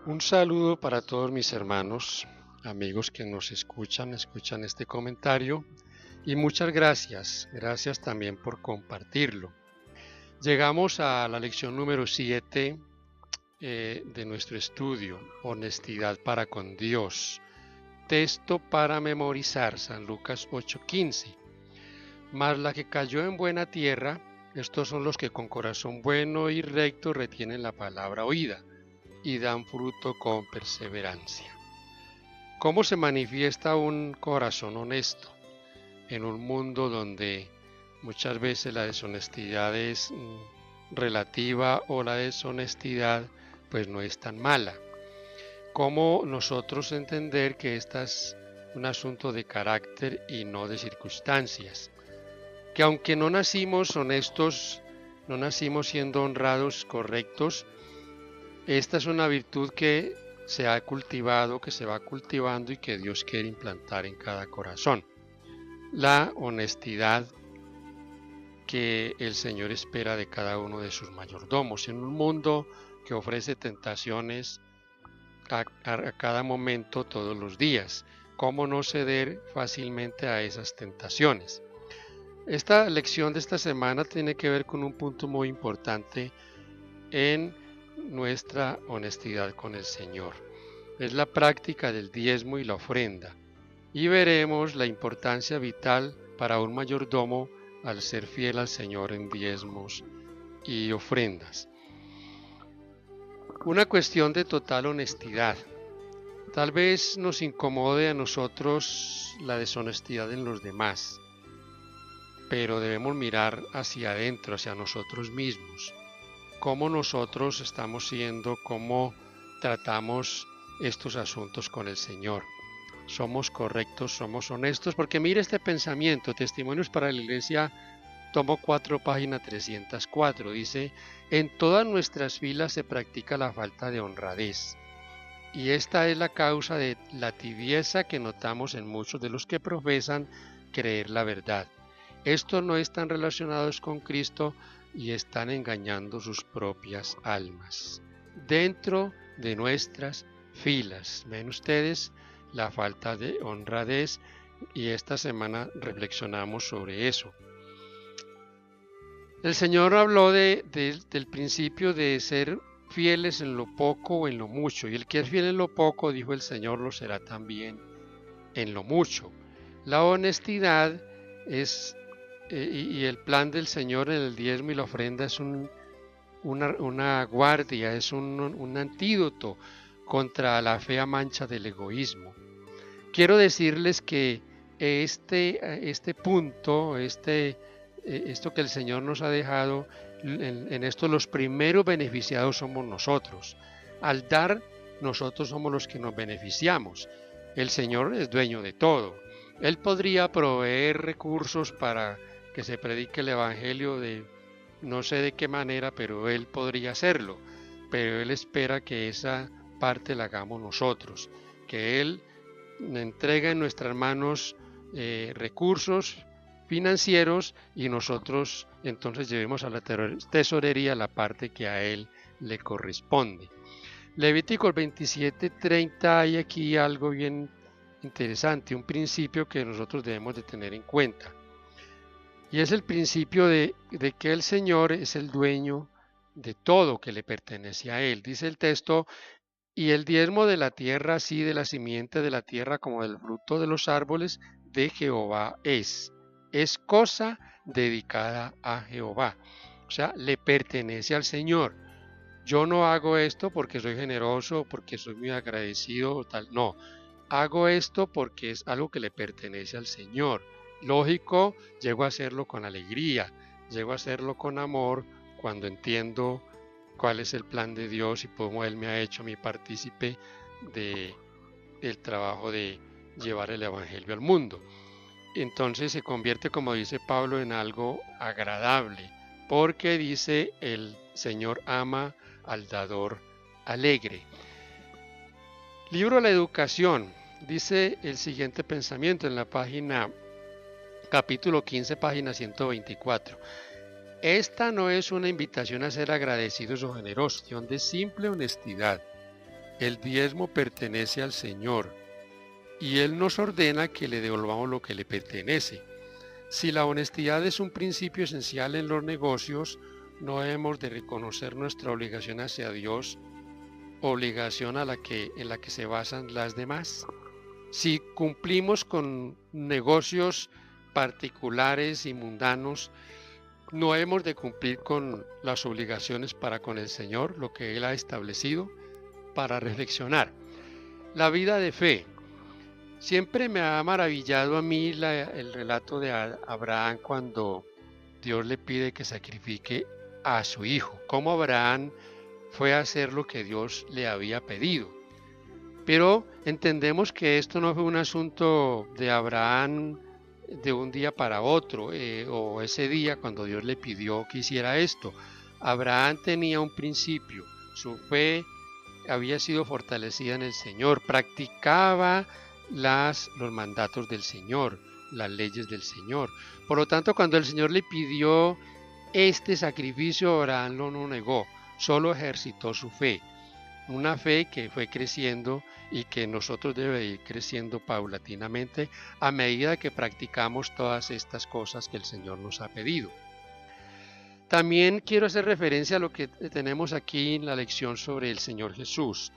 Un saludo para todos mis hermanos, amigos que nos escuchan este comentario y muchas gracias, gracias también por compartirlo. Llegamos a la lección número 7 de nuestro estudio, Honestidad para con Dios. Texto para memorizar, San Lucas 8:15. Mas la que cayó en buena tierra, estos son los que con corazón bueno y recto retienen la palabra oída y dan fruto con perseverancia. ¿Cómo se manifiesta un corazón honesto en un mundo donde muchas veces la deshonestidad es relativa o la deshonestidad pues no es tan mala? ¿Cómo nosotros entender que esta es un asunto de carácter y no de circunstancias? Que aunque no nacimos honestos, no nacimos siendo honrados, correctos, esta es una virtud que se ha cultivado, que se va cultivando y que Dios quiere implantar en cada corazón. La honestidad que el Señor espera de cada uno de sus mayordomos en un mundo que ofrece tentaciones a cada momento, todos los días. ¿Cómo no ceder fácilmente a esas tentaciones? Esta lección de esta semana tiene que ver con un punto muy importante en nuestra honestidad con el Señor. Es la práctica del diezmo y la ofrenda. Y veremos la importancia vital para un mayordomo al ser fiel al Señor en diezmos y ofrendas. Una cuestión de total honestidad. Tal vez nos incomode a nosotros la deshonestidad en los demás, pero debemos mirar hacia adentro, hacia nosotros mismos. Cómo nosotros estamos siendo, cómo tratamos estos asuntos con el Señor. Somos correctos, somos honestos, porque mire este pensamiento, Testimonios para la Iglesia, tomo 4, página 304, dice: en todas nuestras filas se practica la falta de honradez, y esta es la causa de la tibieza que notamos en muchos de los que profesan creer la verdad. Estos no están relacionados con Cristo y están engañando sus propias almas. Dentro de nuestras filas, ven ustedes la falta de honradez, y esta semana reflexionamos sobre eso. El Señor habló del principio de ser fieles en lo poco o en lo mucho, y el que es fiel en lo poco, dijo el Señor, lo será también en lo mucho. La honestidad es, y el plan del Señor en el diezmo y la ofrenda es una guardia, es un antídoto contra la fea mancha del egoísmo. Quiero decirles que este punto, esto que el Señor nos ha dejado, en esto los primeros beneficiados somos nosotros. Al dar, nosotros somos los que nos beneficiamos. El Señor es dueño de todo. Él podría proveer recursos para que se predique el Evangelio de no sé de qué manera, pero Él podría hacerlo. Pero Él espera que esa parte la hagamos nosotros, que Él entrega en nuestras manos recursos financieros y nosotros entonces llevemos a la tesorería la parte que a Él le corresponde. Levíticos 27:30, hay aquí algo bien interesante, un principio que nosotros debemos de tener en cuenta. Y es el principio de que el Señor es el dueño de todo que le pertenece a Él. Dice el texto: y el diezmo de la tierra, así de la simiente de la tierra como del fruto de los árboles, de Jehová es cosa dedicada a Jehová. O sea, le pertenece al Señor. Yo no hago esto porque soy generoso, porque soy muy agradecido o tal. No, hago esto porque es algo que le pertenece al Señor. Lógico, llego a hacerlo con alegría, llego a hacerlo con amor cuando entiendo cuál es el plan de Dios y cómo Él me ha hecho mi partícipe del trabajo de llevar el Evangelio al mundo. Entonces se convierte, como dice Pablo, en algo agradable, porque dice: el Señor ama al dador alegre. Libro La Educación, dice el siguiente pensamiento en la página, capítulo 15, página 124. Esta no es una invitación a ser agradecidos o generosos, sino de simple honestidad. El diezmo pertenece al Señor y Él nos ordena que le devolvamos lo que le pertenece. Si la honestidad es un principio esencial en los negocios, no hemos de reconocer nuestra obligación hacia Dios, obligación en la que se basan las demás. Si cumplimos con negocios particulares y mundanos, no hemos de cumplir con las obligaciones para con el Señor, lo que Él ha establecido, para reflexionar. La vida de fe. Siempre me ha maravillado a mí el relato de Abraham cuando Dios le pide que sacrifique a su hijo. Cómo Abraham fue a hacer lo que Dios le había pedido. Pero entendemos que esto no fue un asunto de Abraham de un día para otro, o ese día cuando Dios le pidió que hiciera esto. Abraham tenía un principio, su fe había sido fortalecida en el Señor, practicaba los mandatos del Señor, las leyes del Señor. Por lo tanto, cuando el Señor le pidió este sacrificio, Abraham no negó, solo ejercitó su fe. Una fe que fue creciendo y que nosotros debe ir creciendo paulatinamente a medida que practicamos todas estas cosas que el Señor nos ha pedido. También quiero hacer referencia a lo que tenemos aquí en la lección sobre el Señor Jesús.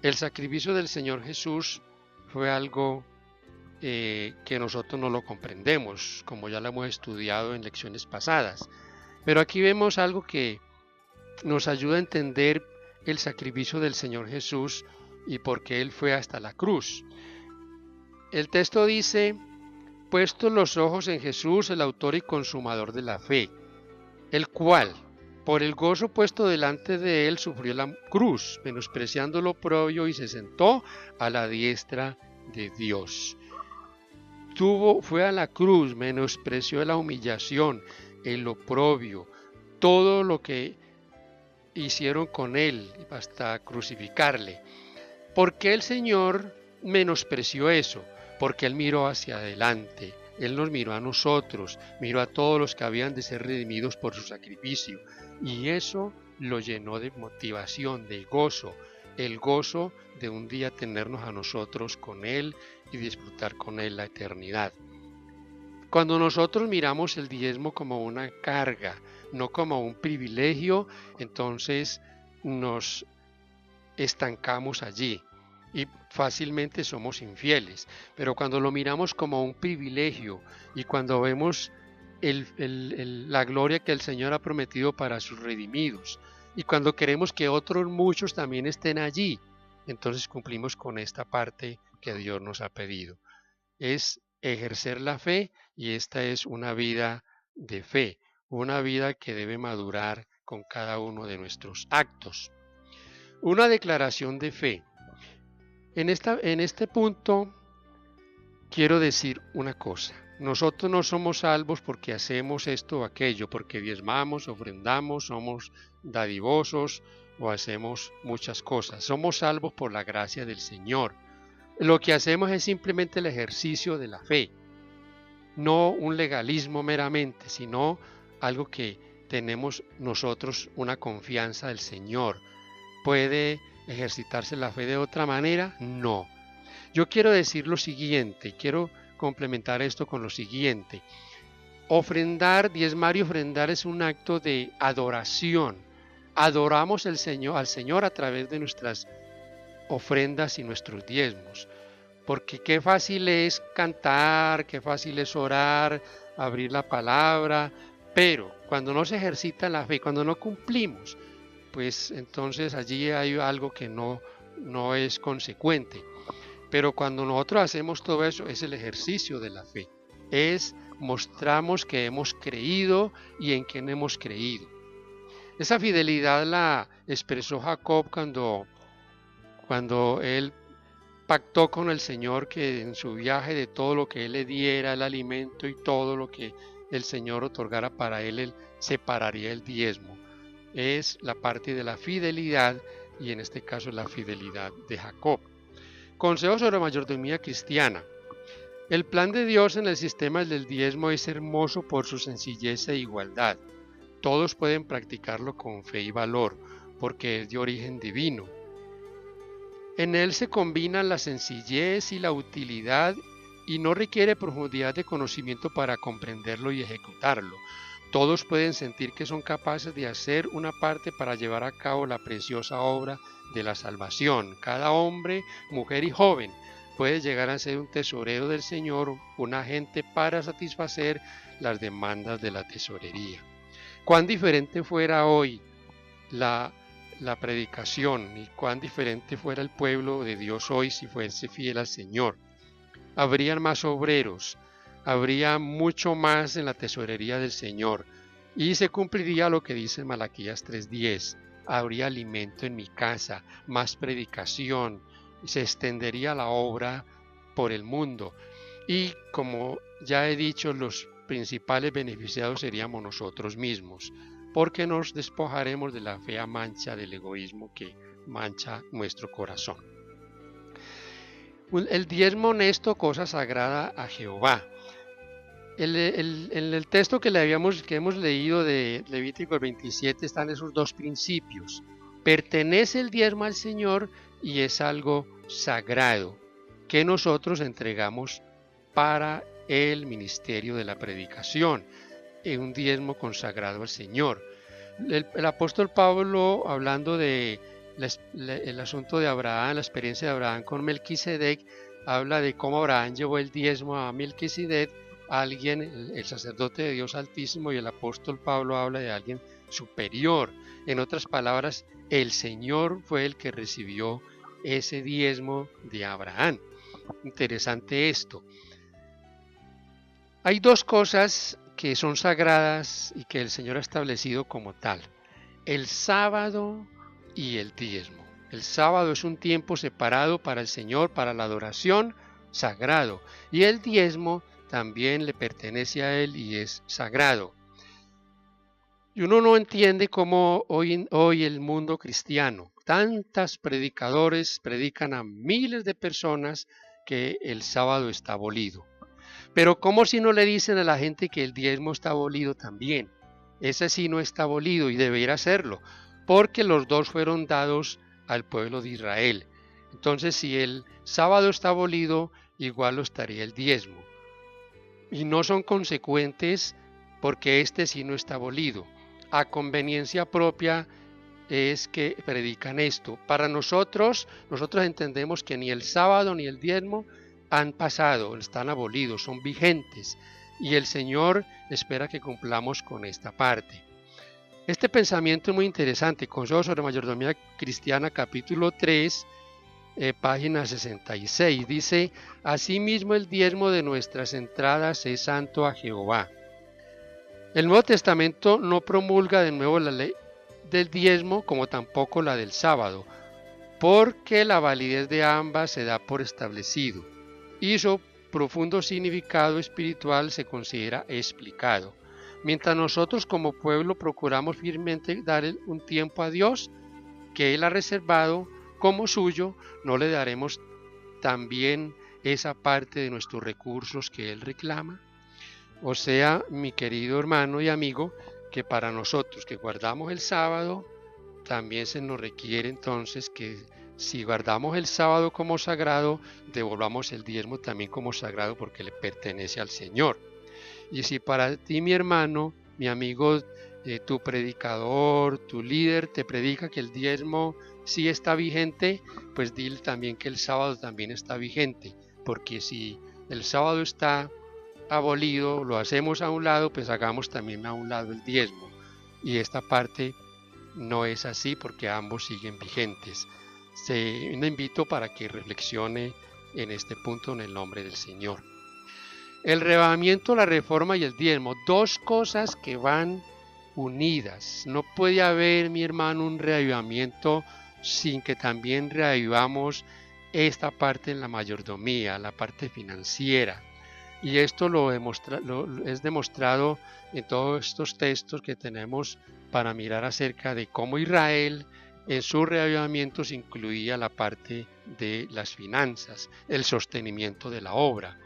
El sacrificio del Señor Jesús fue algo que nosotros no lo comprendemos, como ya lo hemos estudiado en lecciones pasadas. Pero aquí vemos algo que nos ayuda a entender el sacrificio del Señor Jesús y por qué Él fue hasta la cruz. El texto dice: puestos los ojos en Jesús, el autor y consumador de la fe, el cual, por el gozo puesto delante de Él, sufrió la cruz, menospreciando lo oprobio, y se sentó a la diestra de Dios. Fue a la cruz, menospreció la humillación, el oprobio, todo lo que hicieron con Él hasta crucificarle. ¿Por qué el Señor menospreció eso? Porque Él miró hacia adelante, Él nos miró a nosotros, miró a todos los que habían de ser redimidos por su sacrificio, y eso lo llenó de motivación, de gozo, el gozo de un día tenernos a nosotros con Él y disfrutar con Él la eternidad. Cuando nosotros miramos el diezmo como una carga, no como un privilegio, entonces nos estancamos allí y fácilmente somos infieles. Pero cuando lo miramos como un privilegio y cuando vemos la gloria que el Señor ha prometido para sus redimidos, y cuando queremos que otros muchos también estén allí, entonces cumplimos con esta parte que Dios nos ha pedido. Es ejercer la fe, y esta es una vida de fe, una vida que debe madurar con cada uno de nuestros actos. Una declaración de fe. En este punto quiero decir una cosa. Nosotros no somos salvos porque hacemos esto o aquello, porque diezmamos, ofrendamos, somos dadivosos o hacemos muchas cosas. Somos salvos por la gracia del Señor. Lo que hacemos es simplemente el ejercicio de la fe, no un legalismo meramente, sino algo que tenemos nosotros una confianza del Señor. ¿Puede ejercitarse la fe de otra manera? No. Yo quiero decir lo siguiente, quiero complementar esto con lo siguiente. Ofrendar, diezmar y ofrendar es un acto de adoración. Adoramos al Señor a través de nuestras ofrendas y nuestros diezmos. Porque qué fácil es cantar, qué fácil es orar, abrir la palabra, pero cuando no se ejercita la fe, cuando no cumplimos, pues entonces allí hay algo que no es consecuente. Pero cuando nosotros hacemos todo eso, es el ejercicio de la fe. Mostramos que hemos creído y en quién hemos creído. Esa fidelidad la expresó Jacob cuando él pactó con el Señor que en su viaje, de todo lo que Él le diera, el alimento y todo lo que el Señor otorgara para él separaría el diezmo. Es la parte de la fidelidad, y en este caso la fidelidad de Jacob. Consejo sobre la mayordomía cristiana. El plan de Dios en el sistema del diezmo es hermoso por su sencillez e igualdad. Todos pueden practicarlo con fe y valor, porque es de origen divino. En él se combinan la sencillez y la utilidad y no requiere profundidad de conocimiento para comprenderlo y ejecutarlo. Todos pueden sentir que son capaces de hacer una parte para llevar a cabo la preciosa obra de la salvación. Cada hombre, mujer y joven puede llegar a ser un tesorero del Señor, un agente para satisfacer las demandas de la tesorería. Cuán diferente fuera hoy la predicación y cuán diferente fuera el pueblo de Dios hoy si fuese fiel al Señor. Habrían más obreros, habría mucho más en la tesorería del Señor y se cumpliría lo que dice Malaquías 3:10. Habría alimento en mi casa, más predicación, se extendería la obra por el mundo y, como ya he dicho, los principales beneficiados seríamos nosotros mismos, porque nos despojaremos de la fea mancha del egoísmo que mancha nuestro corazón. El diezmo honesto, cosa sagrada a Jehová. En el texto que hemos leído de Levítico 27 están esos dos principios. Pertenece el diezmo al Señor y es algo sagrado que nosotros entregamos para el ministerio de la predicación, un diezmo consagrado al Señor. El apóstol Pablo, hablando de el asunto de Abraham, la experiencia de Abraham con Melquisedec, habla de cómo Abraham llevó el diezmo a Melquisedec, alguien, el sacerdote de Dios Altísimo, y el apóstol Pablo habla de alguien superior. En otras palabras, el Señor fue el que recibió ese diezmo de Abraham. Interesante esto. Hay dos cosas que son sagradas y que el Señor ha establecido como tal: el sábado y el diezmo. El sábado es un tiempo separado para el Señor, para la adoración, sagrado, y el diezmo también le pertenece a Él y es sagrado. Y uno no entiende cómo hoy el mundo cristiano, tantos predicadores predican a miles de personas que el sábado está abolido. Pero ¿cómo si no le dicen a la gente que el diezmo está abolido también? Ese sí no está abolido y debería serlo, porque los dos fueron dados al pueblo de Israel. Entonces, si el sábado está abolido, igual lo estaría el diezmo. Y no son consecuentes porque este sí no está abolido. A conveniencia propia es que predican esto. Para nosotros entendemos que ni el sábado ni el diezmo han pasado, están abolidos, son vigentes, y el Señor espera que cumplamos con esta parte. Este pensamiento es muy interesante. Consejo sobre Mayordomía Cristiana, capítulo 3, página 66, dice: asimismo el diezmo de nuestras entradas es santo a Jehová. El Nuevo Testamento no promulga de nuevo la ley del diezmo, como tampoco la del sábado, porque la validez de ambas se da por establecido y su profundo significado espiritual se considera explicado. Mientras nosotros como pueblo procuramos firmemente dar un tiempo a Dios que Él ha reservado como suyo, no le daremos también esa parte de nuestros recursos que Él reclama. O sea, mi querido hermano y amigo, que para nosotros que guardamos el sábado, también se nos requiere entonces que si guardamos el sábado como sagrado, devolvamos el diezmo también como sagrado porque le pertenece al Señor. Y si para ti, mi hermano, mi amigo, tu predicador, tu líder te predica que el diezmo sí está vigente, pues dile también que el sábado también está vigente, porque si el sábado está abolido, lo hacemos a un lado, pues hagamos también a un lado el diezmo. Y esta parte no es así porque ambos siguen vigentes. Le invito para que reflexione en este punto en el nombre del Señor. El reavivamiento, la reforma y el diezmo, dos cosas que van unidas. No puede haber, mi hermano, un reavivamiento sin que también reavivamos esta parte en la mayordomía, la parte financiera. Y esto es demostrado en todos estos textos que tenemos para mirar acerca de cómo Israel en sus reavivamientos incluía la parte de las finanzas, el sostenimiento de la obra.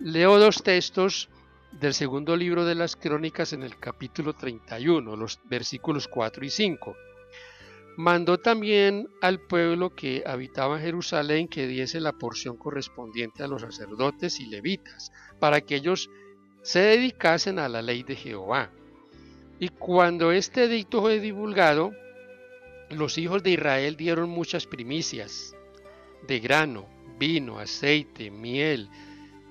Leo dos textos del segundo libro de las Crónicas en el capítulo 31, los versículos 4 y 5. Mandó también al pueblo que habitaba en Jerusalén que diese la porción correspondiente a los sacerdotes y levitas, para que ellos se dedicasen a la ley de Jehová. Y cuando este edicto fue divulgado, los hijos de Israel dieron muchas primicias de grano, vino, aceite, miel,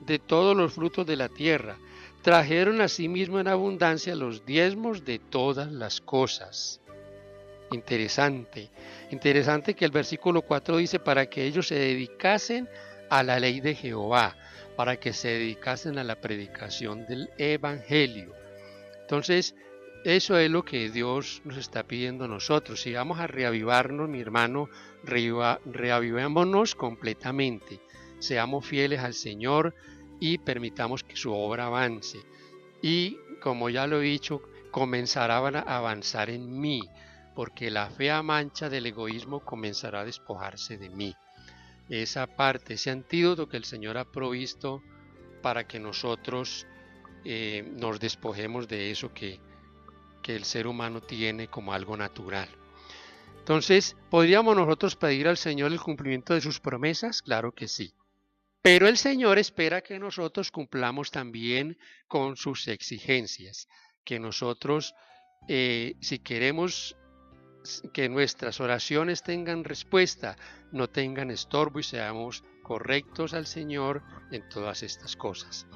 de todos los frutos de la tierra. Trajeron asimismo en abundancia los diezmos de todas las cosas. Interesante, interesante que el versículo 4 dice para que ellos se dedicasen a la ley de Jehová, para que se dedicasen a la predicación del evangelio. Entonces, eso es lo que Dios nos está pidiendo a nosotros. Si vamos a reavivarnos, mi hermano, reavivémonos completamente. Seamos fieles al Señor y permitamos que su obra avance. Y, como ya lo he dicho, comenzará a avanzar en mí, porque la fea mancha del egoísmo comenzará a despojarse de mí. Esa parte, ese antídoto que el Señor ha provisto para que nosotros nos despojemos de eso que el ser humano tiene como algo natural. Entonces, ¿podríamos nosotros pedir al Señor el cumplimiento de sus promesas? Claro que sí. Pero el Señor espera que nosotros cumplamos también con sus exigencias, que nosotros, si queremos que nuestras oraciones tengan respuesta, no tengan estorbo y seamos correctos al Señor en todas estas cosas.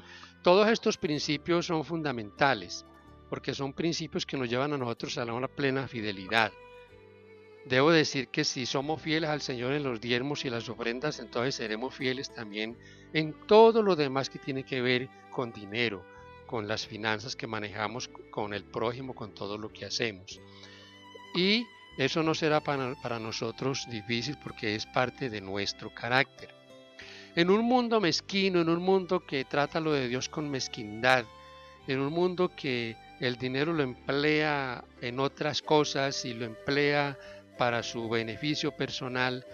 Todos estos principios son fundamentales, porque son principios que nos llevan a nosotros a una plena fidelidad. Debo decir que si somos fieles al Señor en los diezmos y las ofrendas, entonces seremos fieles también en todo lo demás que tiene que ver con dinero, con las finanzas que manejamos, con el prójimo, con todo lo que hacemos. Y eso no será para nosotros difícil porque es parte de nuestro carácter. En un mundo mezquino, en un mundo que trata lo de Dios con mezquindad, en un mundo que el dinero lo emplea en otras cosas y lo emplea para su beneficio personal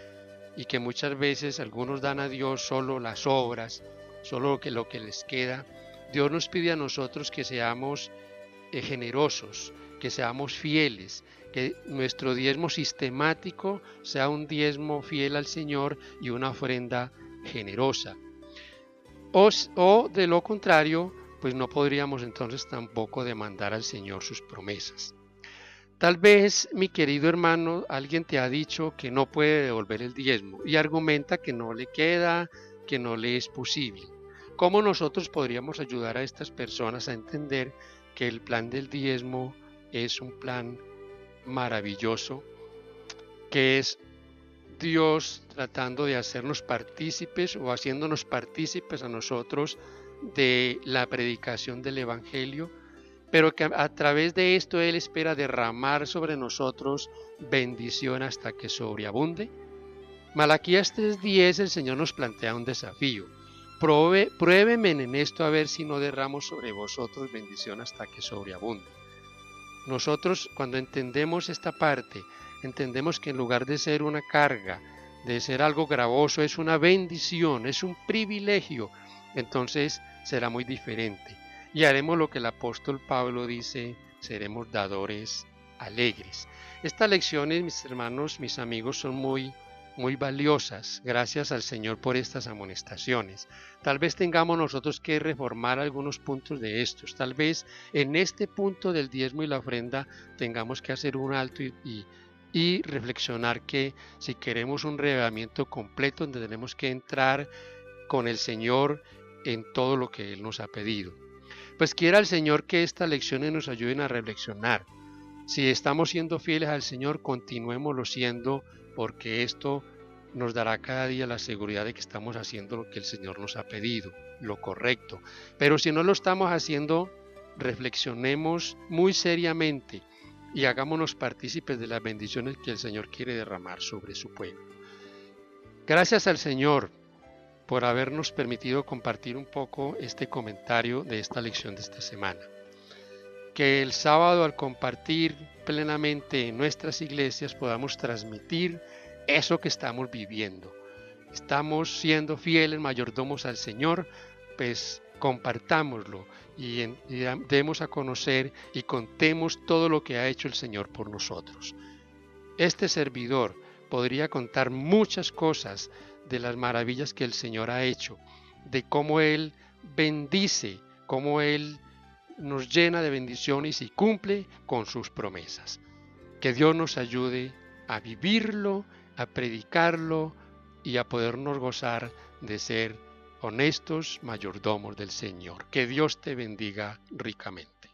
y que muchas veces algunos dan a Dios solo las obras, solo lo que les queda, Dios nos pide a nosotros que seamos generosos, que seamos fieles, que nuestro diezmo sistemático sea un diezmo fiel al Señor y una ofrenda generosa. O de lo contrario, pues no podríamos entonces tampoco demandar al Señor sus promesas. Tal vez, mi querido hermano, alguien te ha dicho que no puede devolver el diezmo y argumenta que no le queda, que no le es posible. ¿Cómo nosotros podríamos ayudar a estas personas a entender que el plan del diezmo es un plan maravilloso, que es Dios tratando de hacernos partícipes o haciéndonos partícipes a nosotros de la predicación del Evangelio, pero que a través de esto Él espera derramar sobre nosotros bendición hasta que sobreabunde? Malaquías 3:10 el Señor nos plantea un desafío. Pruébeme en esto a ver si no derramo sobre vosotros bendición hasta que sobreabunde. Nosotros cuando entendemos esta parte, entendemos que en lugar de ser una carga, de ser algo gravoso, es una bendición, es un privilegio, entonces será muy diferente. Y haremos lo que el apóstol Pablo dice, seremos dadores alegres. Estas lecciones, mis hermanos, mis amigos, son muy valiosas. Gracias al Señor por estas amonestaciones. Tal vez tengamos nosotros que reformar algunos puntos de estos. Tal vez en este punto del diezmo y la ofrenda tengamos que hacer un alto y reflexionar que si queremos un reavivamiento completo, tenemos que entrar con el Señor en todo lo que Él nos ha pedido. Pues quiera el Señor que estas lecciones nos ayuden a reflexionar. Si estamos siendo fieles al Señor, continuémoslo siendo, porque esto nos dará cada día la seguridad de que estamos haciendo lo que el Señor nos ha pedido, lo correcto. Pero si no lo estamos haciendo, reflexionemos muy seriamente y hagámonos partícipes de las bendiciones que el Señor quiere derramar sobre su pueblo. Gracias al Señor por habernos permitido compartir un poco este comentario de esta lección de esta semana. Que el sábado, al compartir plenamente en nuestras iglesias, podamos transmitir eso que estamos viviendo. Estamos siendo fieles mayordomos al Señor, pues compartámoslo y demos a conocer y contemos todo lo que ha hecho el Señor por nosotros. Este servidor podría contar muchas cosas de las maravillas que el Señor ha hecho, de cómo Él bendice, cómo Él nos llena de bendiciones y cumple con sus promesas. Que Dios nos ayude a vivirlo, a predicarlo y a podernos gozar de ser honestos mayordomos del Señor. Que Dios te bendiga ricamente.